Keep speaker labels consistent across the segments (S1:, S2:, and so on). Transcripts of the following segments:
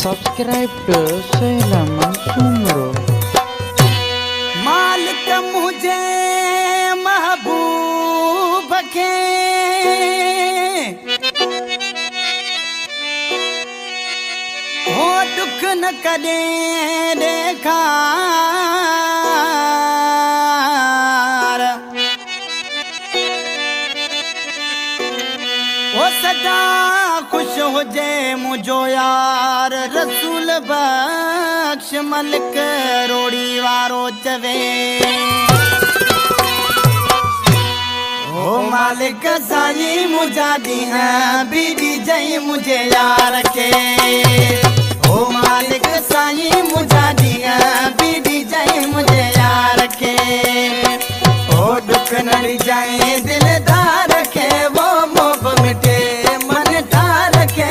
S1: Subscribe to Selaman Sumro.
S2: मालिक मुझे महबूब के हो दुख न कदे देखा वो सदा खुश हो जे मुझो यार रसूल बख्श मलिक रोड़ी वारो चवे ओ मालिक साईं मुझा दी है बीड़ी जई मुझे यार के ओ मालिक साईं मुझा दी है बीड़ी जई मुझे यार के ओ दुख न जाए दिलदार के वो मोह मिटे मन तार के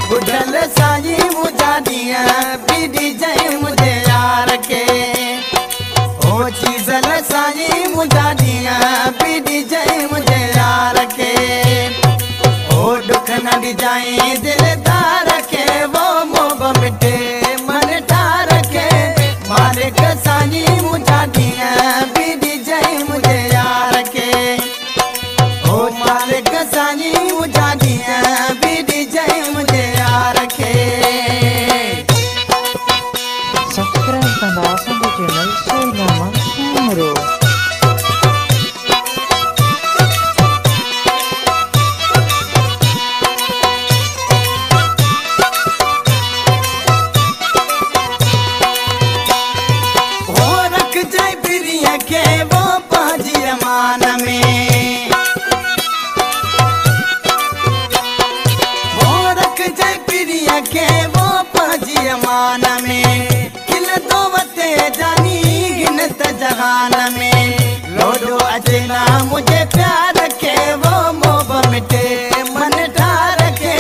S2: बुझल साईं मुझा दिया बीड़ी जय मुझे यार के ओ चीजल साईं मुझा दिया बीड़ी जय मुझे यार के ओ दुख न जाए दिलदार के वो मोह मिटे मन तार के मालिक साईं मुझा दिया बीड़ी जय मुझे यार के ओ मालिक साईं मुझा दिया बीड़ी जय मुझे यार के
S1: Subscribe dan langsung ke channel Selaman Sumro.
S2: हो रख जाए प्रिय के वो पाजी अमान में हो रख जाए प्रिय के वो पाजी अमान में किल तो वते जानी गिनत जहान में लोडो अजना मुझे प्यार के वो मोह मिटे मन ठार के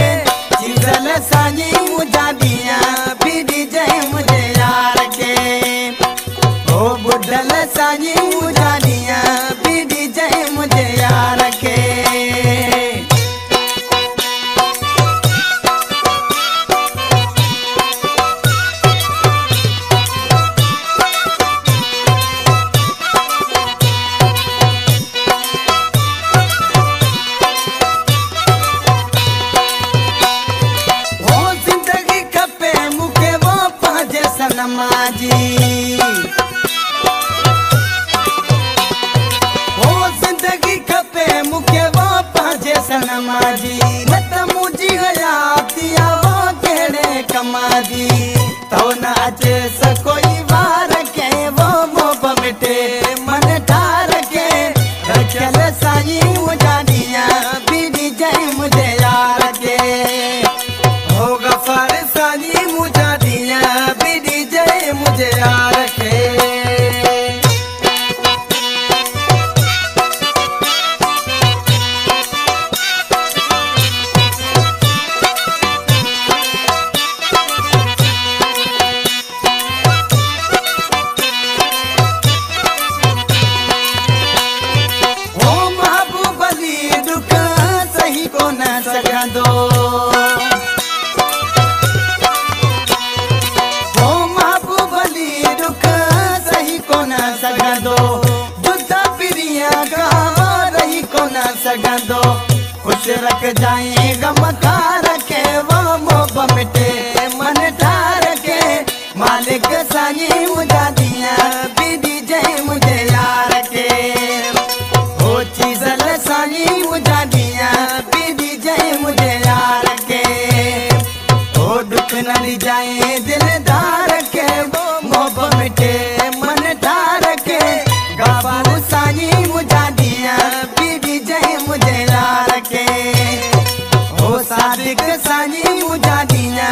S2: चीजल साईं मुझा दिया बीड़ी जय मुझे यार के ओ बुढ़ल साईं मुझा दिया बीड़ी जय मुझे यार के ओ जिंदगी खपे मुखे वो पाजे सनमाजी ओ जिंदगी खपे मुखे वो पाजे सनमाजी नत मुझी हयातिया वो केड़े कमाजी तो न अचे सकोई वार के वो मोह मिटे मन ठार के रखल साईं मुझा दिया बीड़ी जय मुझे यार के हो गफार साईं मुझा दिया बीड़ी जय मुझे यार के ओ महबूब अली दुख सही को न सकंदो ओ महबूब अली दुख सही को न सकंदो जुदा प्रिया का रही को न सकंदो खुश रख जाए गम कार के वो मोह मिटे मन ठार के मालिक साईं मुझा दिया बीड़ी जय मुझे यार के ओ चीजल साईं मुझा दिया बीड़ी जय मुझे यार के ओ दुख न जाए दिलदार के वो मोह मिटे मन ठार के गाबारू साईं मुझा दिया बीड़ी जय मुझे यार के ओ सादिक साईं मुझा दिया